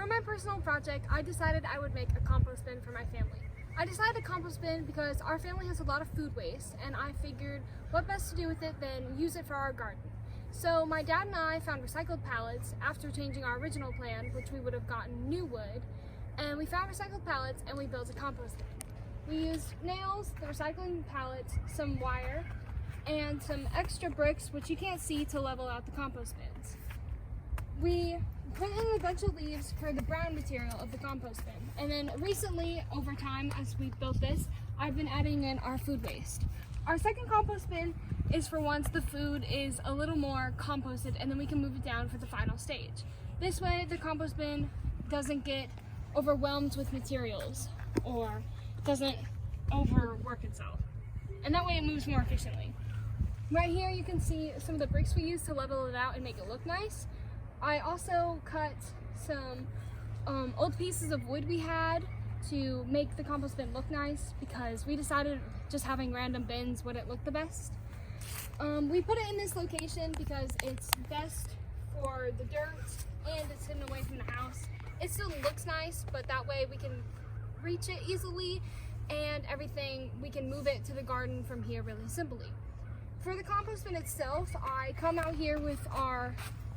For my personal project, I decided I would make a compost bin for my family. I decided a compost bin because our family has a lot of food waste, and I figured what best to do with it than use it for our garden. So my dad and I found recycled pallets after changing our original plan, which we would have gotten new wood, and we found recycled pallets and we built a compost bin. We used nails, the recycling pallets, some wire, and some extra bricks, which you can't see, to level out the compost bins. We put in a bunch of leaves for the brown material of the compost bin. And then recently, over time, as we built this, I've been adding in our food waste. Our second compost bin is for once the food is a little more composted, and then we can move it down for the final stage. This way, the compost bin doesn't get overwhelmed with materials or doesn't overwork itself. And that way it moves more efficiently. Right here you can see some of the bricks we used to level it out and make it look nice. I also cut some old pieces of wood we had to make the compost bin look nice because we decided just having random bins wouldn't look the best. We put it in this location because it's best for the dirt and it's hidden away from the house. It still looks nice, but that way we can reach it easily and everything, we can move it to the garden from here really simply. For the compost bin itself, I come out here with our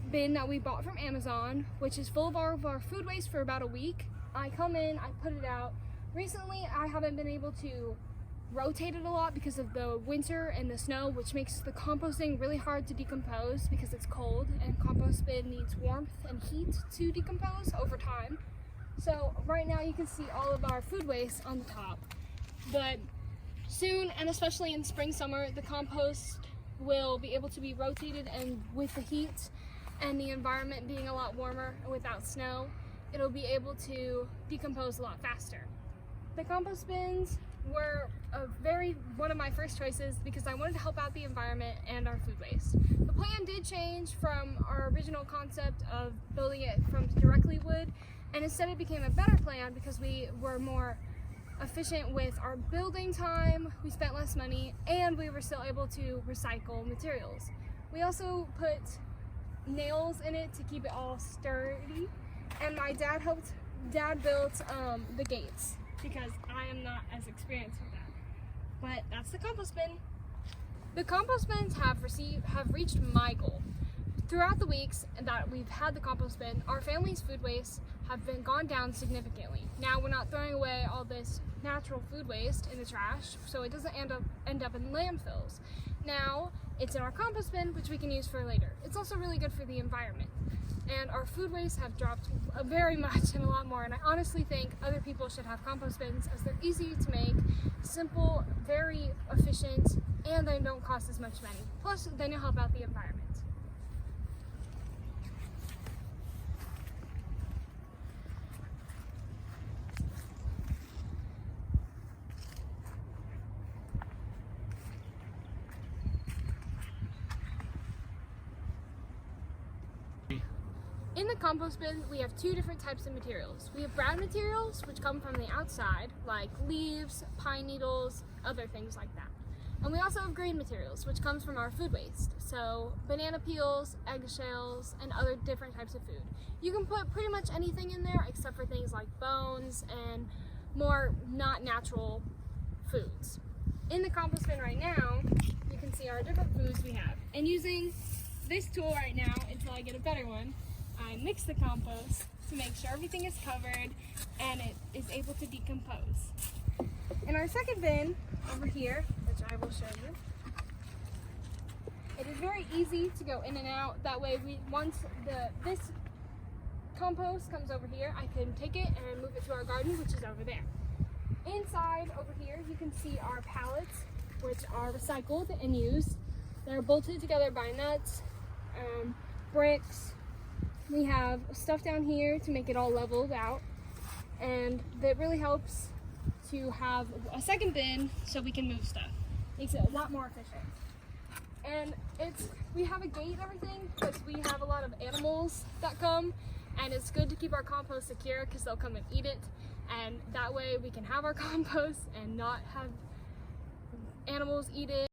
bin that we bought from Amazon, which is full of all of our food waste for about a week. I come in, I put it out. Recently, I haven't been able to rotate it a lot because of the winter and the snow, which makes the composting really hard to decompose because it's cold, and compost bin needs warmth and heat to decompose over time. So right now you can see all of our food waste on the top, but soon, and especially in spring, summer, the compost will be able to be rotated, and with the heat and the environment being a lot warmer and without snow, it'll be able to decompose a lot faster. The compost bins were one of my first choices because I wanted to help out the environment and our food waste. The plan did change from our original concept of building it from directly wood, and instead it became a better plan because we were more efficient with our building time, we spent less money, and we were still able to recycle materials. We also put nails in it to keep it all sturdy, and my dad built the gates because I am not as experienced with that. But that's the compost bin. The compost bins have reached my goal. Throughout the weeks that we've had the compost bin, our family's food waste have gone down significantly. Now we're not throwing away all this natural food waste in the trash, so it doesn't end up in landfills. Now it's in our compost bin, which we can use for later. It's also really good for the environment. And our food waste have dropped very much and a lot more, and I honestly think other people should have compost bins as they're easy to make, simple, very efficient, and they don't cost as much money. Plus, they will help out the environment. In the compost bin, we have two different types of materials. We have brown materials, which come from the outside, like leaves, pine needles, other things like that. And we also have green materials, which comes from our food waste. So banana peels, eggshells, and other different types of food. You can put pretty much anything in there except for things like bones and more not natural foods. In the compost bin right now, you can see our different foods we have. And using this tool right now, until I get a better one, I mix the compost to make sure everything is covered and it is able to decompose. In our second bin over here, which I will show you, it is very easy to go in and out. That way, once this compost comes over here, I can take it and move it to our garden, which is over there. Inside over here, you can see our pallets, which are recycled and used. They're bolted together by nuts, bricks. We have stuff down here to make it all leveled out, and that really helps to have a second bin so we can move stuff. Makes it a lot more efficient. And we have a gate and everything because we have a lot of animals that come, and it's good to keep our compost secure because they'll come and eat it, and that way we can have our compost and not have animals eat it.